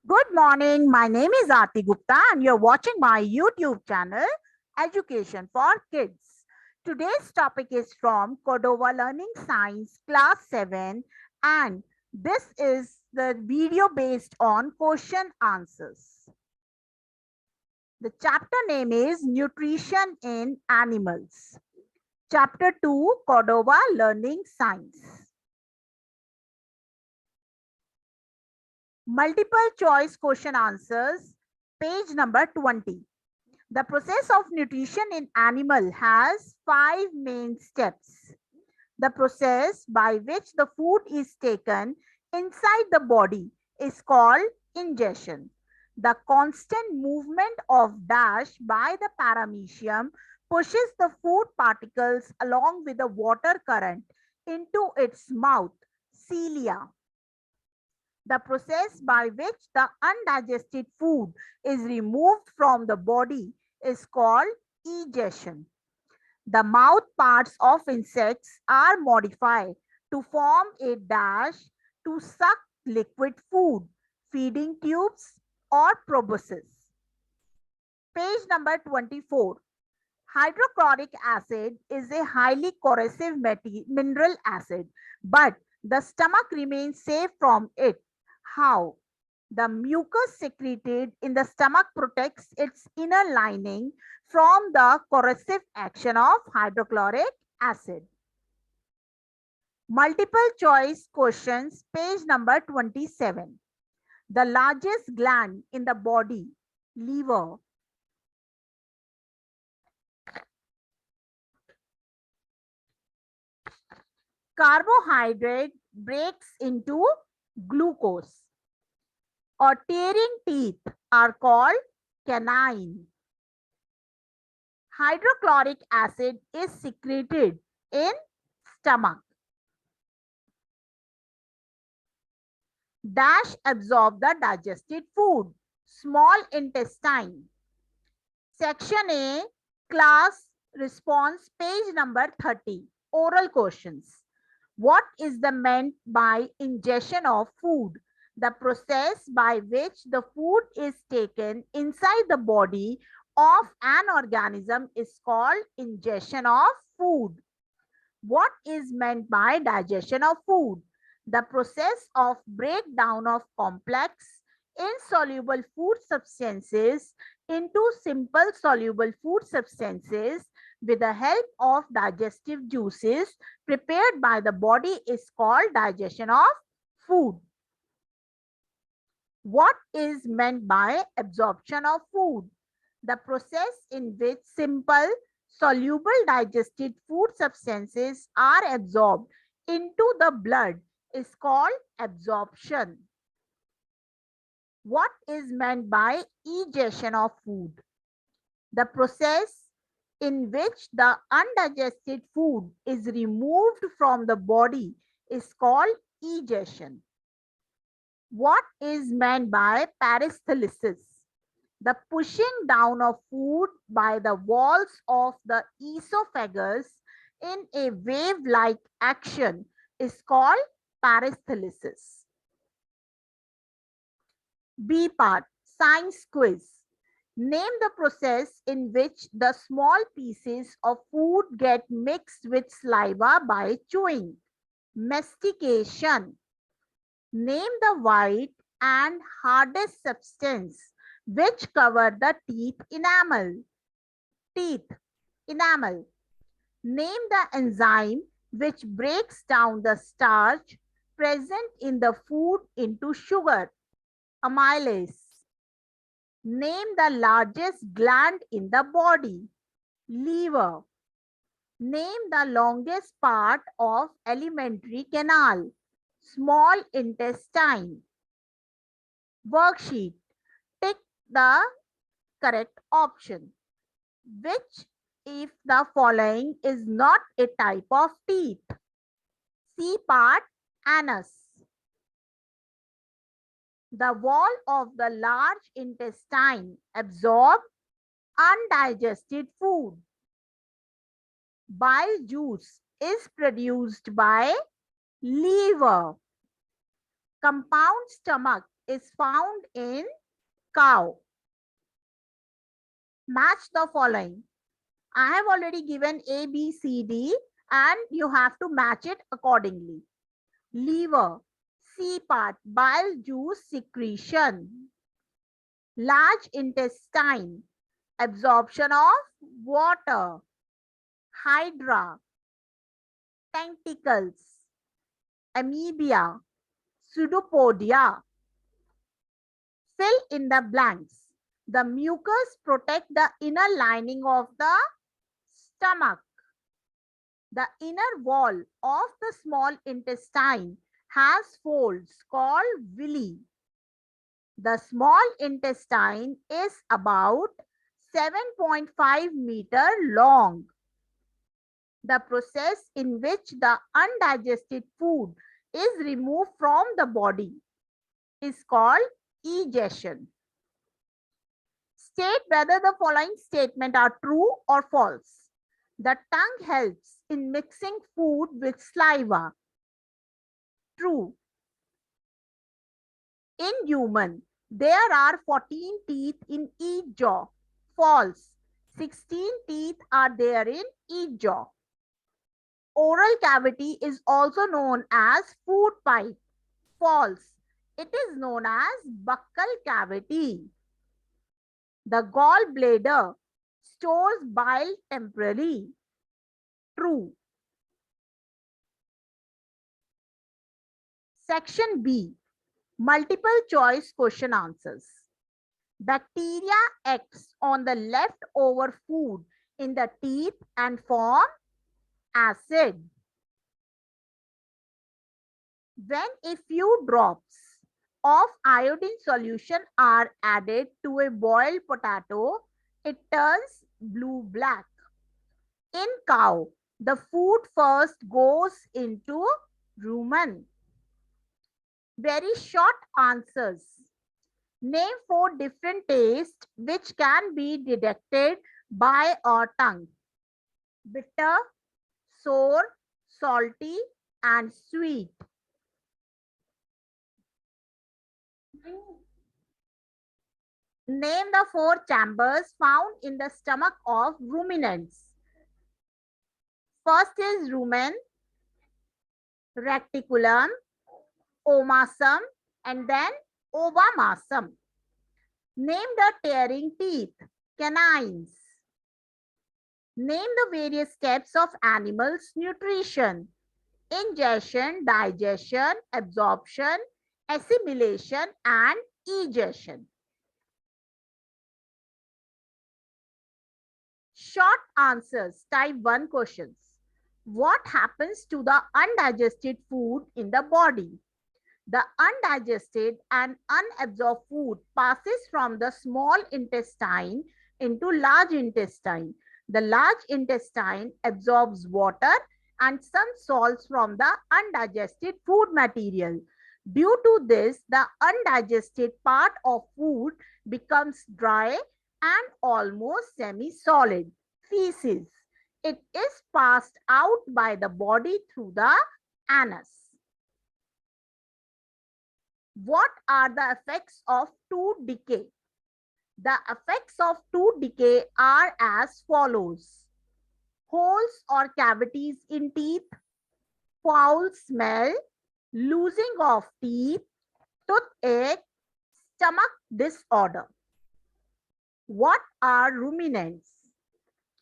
Good morning. My name is Aarti Gupta and you're watching my YouTube channel, Education for Kids. Today's topic is from Cordova Learning Science Class 7 and this is the video based on question answers. The chapter name is Nutrition in Animals. Chapter 2, Cordova Learning Science. Multiple choice question answers, page number 20. The process of nutrition in animal has 5 main steps. The process by which the food is taken inside the body is called ingestion. The constant movement of dash by the paramecium pushes the food particles along with the water current into its mouth, cilia. The process by which the undigested food is removed from the body is called egestion. The mouth parts of insects are modified to form a dash to suck liquid food, feeding tubes or proboscis. Page number 24. Hydrochloric acid is a highly corrosive mineral acid, but the stomach remains safe from it. How? The mucus secreted in the stomach protects its inner lining from the corrosive action of hydrochloric acid. Multiple choice questions, page number 27. The largest gland in the body, liver. Carbohydrate breaks into glucose. Or tearing teeth are called canine. Hydrochloric acid is secreted in stomach. Dash absorb the digested food. Small intestine. Section A, class response, page number 30. Oral questions. What is the meant by ingestion of food? The process by which the food is taken inside the body of an organism is called ingestion of food. What is meant by digestion of food? The process of breakdown of complex insoluble food substances into simple soluble food substances with the help of digestive juices prepared by the body is called digestion of food. What is meant by absorption of food? The process in which simple soluble digested food substances are absorbed into the blood is called absorption. What is meant by egestion of food? The process in which the undigested food is removed from the body is called egestion. What is meant by peristalsis? The pushing down of food by the walls of the esophagus in a wave-like action is called peristalsis. B part, science quiz. Name the process in which the small pieces of food get mixed with saliva by chewing. Mastication. Name the white and hardest substance which cover the teeth enamel. Teeth enamel. Name the enzyme which breaks down the starch present in the food into sugar. Amylase. Name the largest gland in the body. Liver. Name the longest part of alimentary canal. Small intestine. Worksheet. Tick the correct option. Which if the following is not a type of teeth? C part, anus. The wall of the large intestine absorbs undigested food. Bile juice is produced by liver. compound stomach is found in cow. Match the following. I have already given A, B, C, D and you have to match it accordingly. Liver, C part, bile juice secretion. Large intestine, absorption of water. Hydra, tentacles. Amoeba, pseudopodia. Fill in the blanks. The mucus protect the inner lining of the stomach. The inner wall of the small intestine has folds called villi. The small intestine is about 7.5 meter long. The process in which the undigested food is removed from the body is called egestion. State whether the following statements are true or false. The tongue helps in mixing food with saliva. True. In human, there are 14 teeth in each jaw. False. 16 teeth are there in each jaw. Oral cavity is also known as food pipe. False. It is known as buccal cavity. The gallbladder stores bile temporarily. True. Section B. Multiple choice question answers. Bacteria acts on the leftover food in the teeth and form acid. When a few drops of iodine solution are added to a boiled potato, it turns blue-black. In cow, the food first goes into rumen. Very short answers. Name 4 different tastes which can be detected by our tongue. Bitter, sour, salty, and sweet. Name the 4 chambers found in the stomach of ruminants. First is rumen, reticulum, omasum, and then ovomasum. Name the tearing teeth, canines. Name the various steps of animals' nutrition. Ingestion, digestion, absorption, assimilation, and egestion. Short answers, type 1 questions. What happens to the undigested food in the body? The undigested and unabsorbed food passes from the small intestine into large intestine. The large intestine absorbs water and some salts from the undigested food material. Due to this, the undigested part of food becomes dry and almost semi-solid, feces. It is passed out by the body through the anus. What are the effects of tooth decay? The effects of tooth decay are as follows. Holes or cavities in teeth, foul smell, losing of teeth, toothache, stomach disorder. What are ruminants?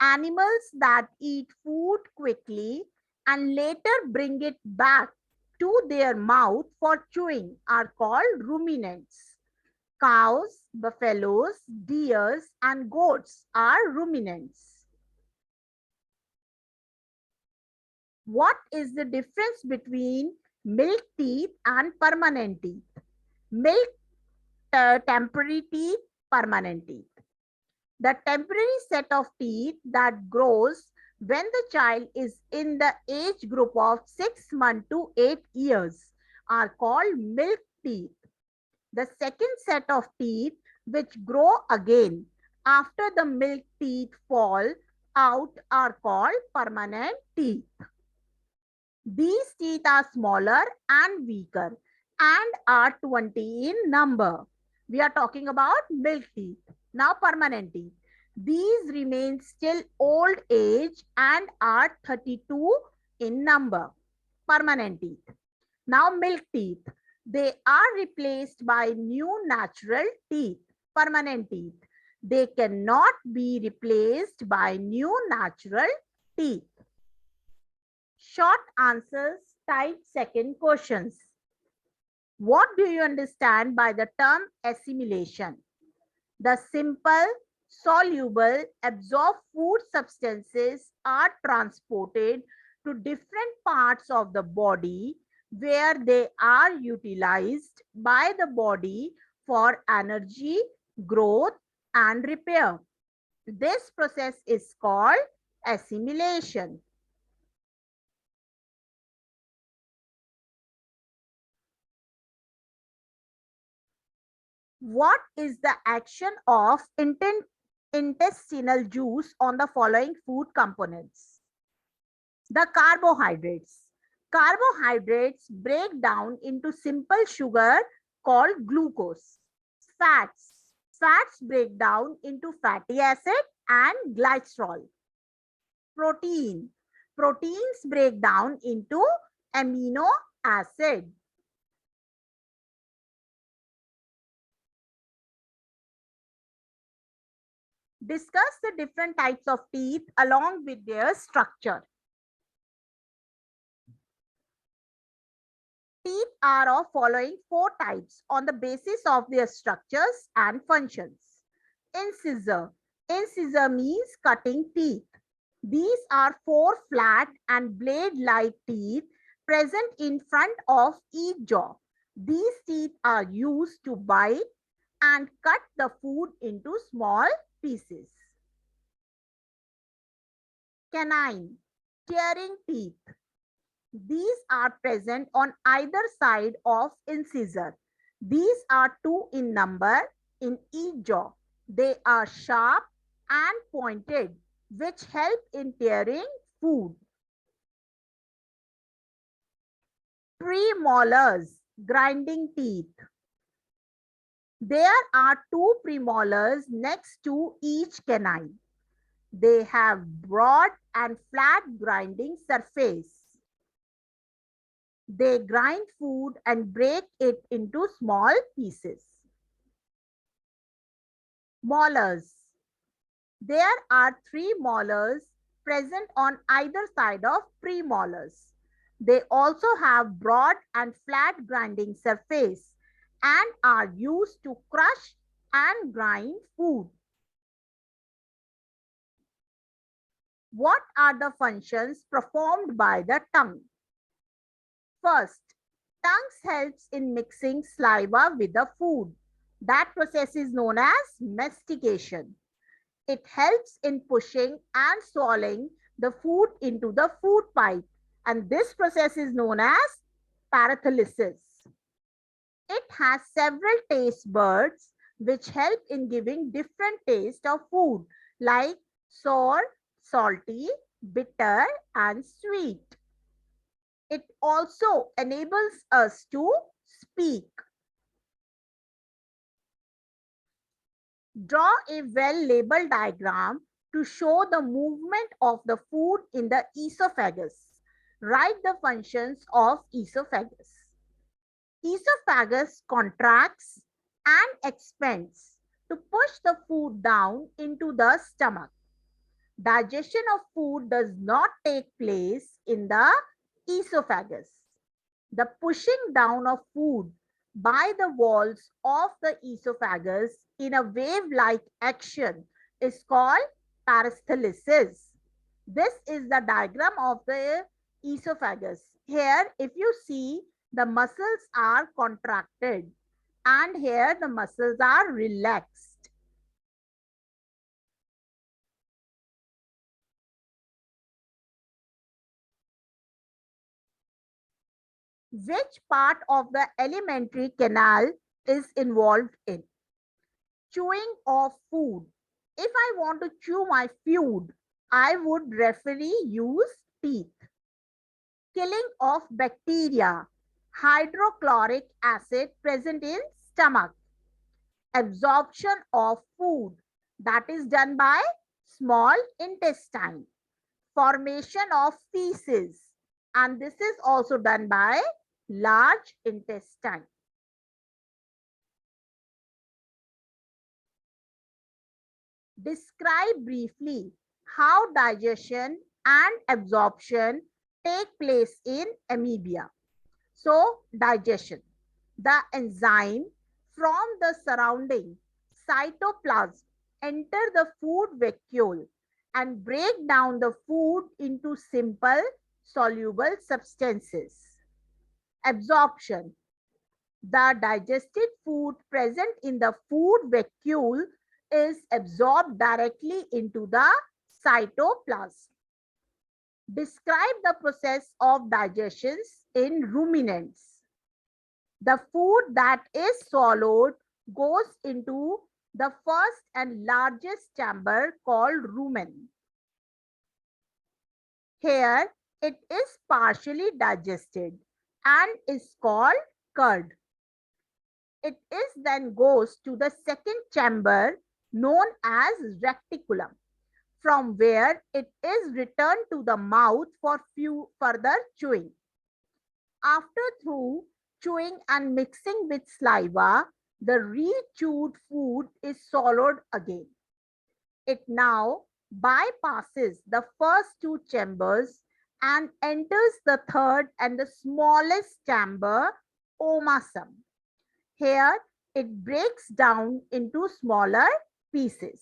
Animals that eat food quickly and later bring it back to their mouth for chewing are called ruminants. Cows, buffaloes, deers, and goats are ruminants. What is the difference between milk teeth and permanent teeth? Milk, temporary teeth, permanent teeth. The temporary set of teeth that grows when the child is in the age group of 6 months to 8 years are called milk teeth. The second set of teeth which grow again after the milk teeth fall out are called permanent teeth. These teeth are smaller and weaker. and are 20 in number. We are talking about milk teeth. Now permanent teeth. These remain still old age and are 32 in number. Permanent teeth. Now milk teeth. They are replaced by new natural teeth. Permanent teeth. They cannot be replaced by new natural teeth. Short answers, type second questions. What do you understand by the term assimilation? The simple, soluble, absorbed food substances are transported to different parts of the body where they are utilized by the body for energy, growth, and repair. This process is called assimilation. What is the action of intestinal juice on the following food components? The carbohydrates. Carbohydrates break down into simple sugar called glucose. Fats. Fats break down into fatty acid and glycerol. Protein. Proteins break down into amino acid. Discuss the different types of teeth along with their structure. Teeth are of following four types on the basis of their structures and functions. Incisor. Incisor means cutting teeth. These are four flat and blade-like teeth present in front of each jaw. These teeth are used to bite and cut the food into small pieces. Canine. Tearing teeth. These are present on either side of incisor. These are two in number in each jaw. They are sharp and pointed, which help in tearing food. Premolars, grinding teeth. There are two premolars next to each canine. They have broad and flat grinding surface. They grind food and break it into small pieces. Molars. There are three molars present on either side of premolars. They also have broad and flat grinding surface and are used to crush and grind food. What are the functions performed by the tongue? First, tongue helps in mixing saliva with the food. That process is known as mastication. It helps in pushing and swallowing the food into the food pipe, and this process is known as peristalsis. It has several taste buds which help in giving different taste of food like sour, salty, bitter, and sweet. It also enables us to speak. Draw a well-labeled diagram to show the movement of the food in the esophagus. Write the functions of esophagus. Esophagus contracts and expands to push the food down into the stomach. Digestion of food does not take place in the esophagus. The pushing down of food by the walls of the esophagus in a wave-like action is called peristalsis. This is the diagram of the esophagus. Here, if you see, the muscles are contracted and here the muscles are relaxed. Which part of the alimentary canal is involved in? Chewing of food. If I want to chew my food, I would referee use teeth. Killing of bacteria. hydrochloric acid present in stomach. Absorption of food, that is done by small intestine. Formation of feces, and this is also done by large intestine. Describe briefly how digestion and absorption take place in amoeba. So, digestion. The enzyme from the surrounding cytoplasm enter the food vacuole and break down the food into simple soluble substances. Absorption. The digested food present in the food vacuole is absorbed directly into the cytoplasm. Describe the process of digestion in ruminants. The food that is swallowed goes into the first and largest chamber called rumen. Here it is partially digested and is called curd. It is then goes to the second chamber known as reticulum, from where it is returned to the mouth for further chewing. After through chewing and mixing with saliva, the re-chewed food is swallowed again. It now bypasses the first two chambers and enters the third and the smallest chamber, omasum. Here, it breaks down into smaller pieces.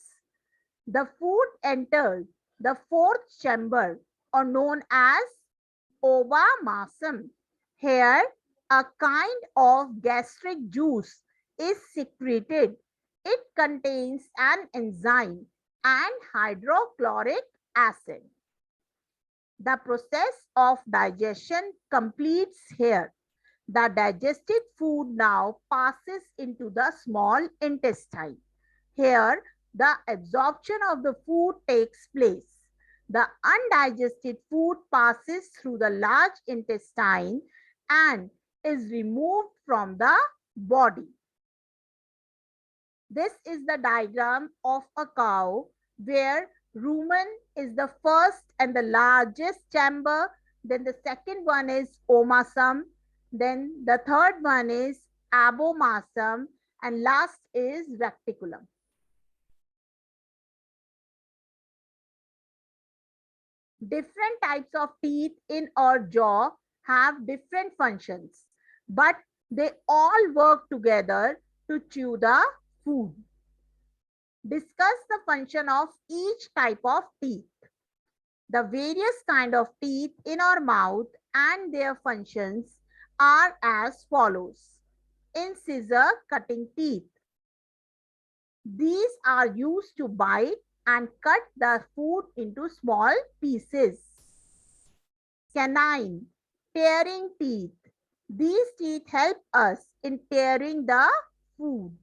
The food enters the fourth chamber, or known as ovamasum. Here, a kind of gastric juice is secreted. It contains an enzyme and hydrochloric acid. The process of digestion completes here. The digested food now passes into the small intestine. Here, the absorption of the food takes place. The undigested food passes through the large intestine and is removed from the body. This is the diagram of a cow where rumen is the first and the largest chamber. Then the second one is omasum. Then the third one is abomasum, and last is reticulum. Different types of teeth in our jaw have different functions, but they all work together to chew the food. Discuss the function of each type of teeth. The various kind of teeth in our mouth and their functions are as follows. Incisor cutting teeth. These are used to bite and cut the food into small pieces. Canine, tearing teeth. These teeth help us in tearing the food.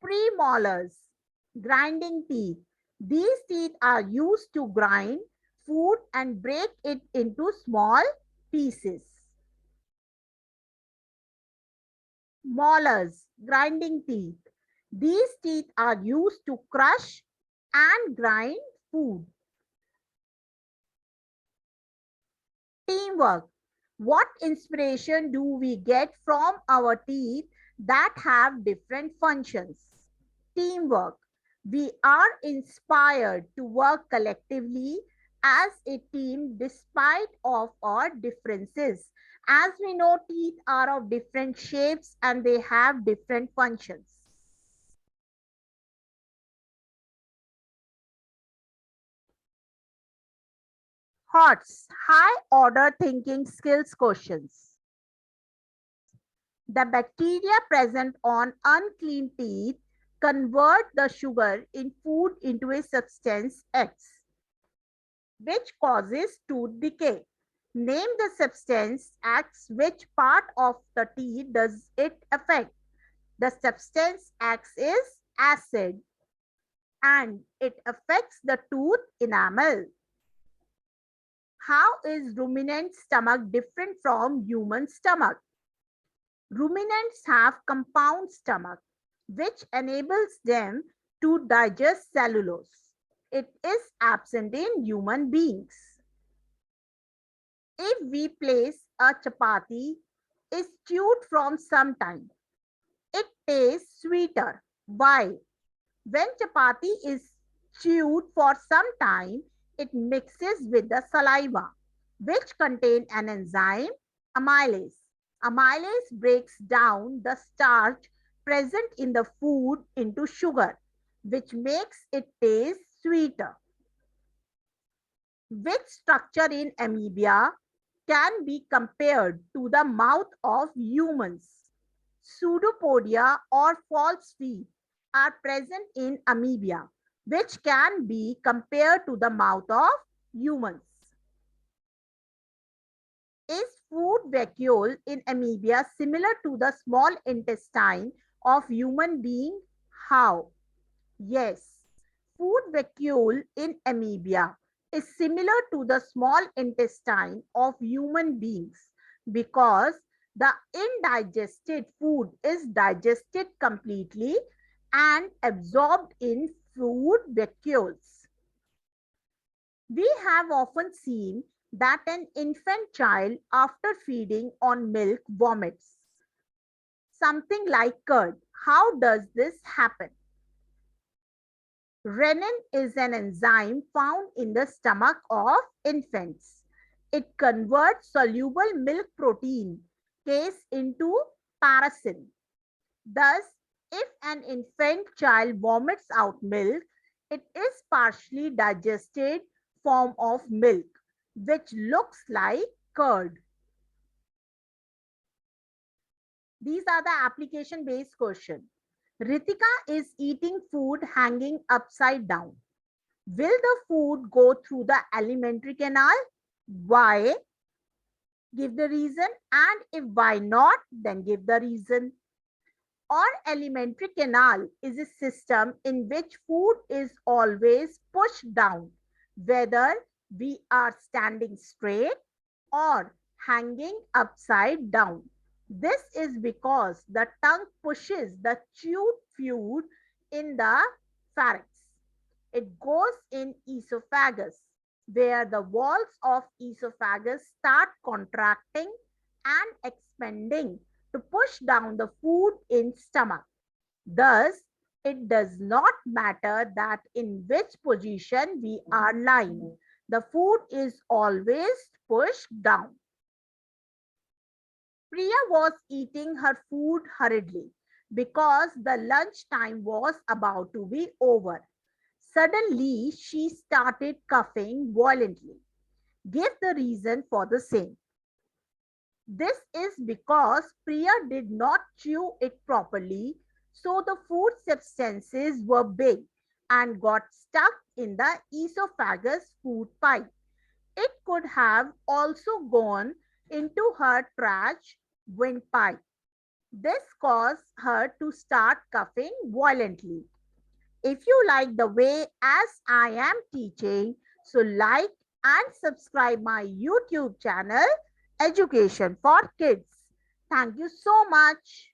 Premolars, grinding teeth. These teeth are used to grind food and break it into small pieces. Molars, grinding teeth. These teeth are used to crush and grind food. Teamwork. What inspiration do we get from our teeth that have different functions? Teamwork. We are inspired to work collectively as a team despite of our differences. As we know, teeth are of different shapes and they have different functions. HOTS, high order thinking skills questions. The bacteria present on unclean teeth convert the sugar in food into a substance X, which causes tooth decay. Name the substance X. Which part of the teeth does it affect? The substance X is acid and it affects the tooth enamel. How is ruminant stomach different from human stomach? Ruminants have compound stomach, which enables them to digest cellulose. It is absent in human beings. If we place a chapati is chewed from some time, it tastes sweeter. Why? When chapati is chewed for some time, it mixes with the saliva, which contain an enzyme, amylase. Amylase breaks down the starch present in the food into sugar, which makes it taste sweeter. Which structure in amoeba can be compared to the mouth of humans? Pseudopodia or false teeth are present in amoeba, which can be compared to the mouth of humans. Is food vacuole in amoeba similar to the small intestine of human being? How? Yes, food vacuole in amoeba is similar to the small intestine of human beings because the indigested food is digested completely and absorbed in food vacuoles. We have often seen that an infant child after feeding on milk vomits something like curd. How does this happen? Rennin is an enzyme found in the stomach of infants. It converts soluble milk protein case into paraffin. Thus, if an infant child vomits out milk, it is partially digested form of milk, which looks like curd. These are the application-based questions. Ritika is eating food hanging upside down. Will the food go through the alimentary canal? Why? Give the reason, and if why not, then give the reason. Or alimentary canal is a system in which food is always pushed down, whether we are standing straight or hanging upside down. This is because the tongue pushes the chewed food in the pharynx. It goes in esophagus, where the walls of esophagus start contracting and expanding to push down the food in stomach. Thus, it does not matter that in which position we are lying. The food is always pushed down. Priya was eating her food hurriedly because the lunch time was about to be over. Suddenly, she started coughing violently. Give the reason for the same. This is because Priya did not chew it properly, so the food substances were big and got stuck in the esophagus food pipe. It could have also gone into her trash windpipe. This caused her to start coughing violently. If you like the way as I am teaching, so like and subscribe my YouTube channel, Education for Kids. Thank you so much.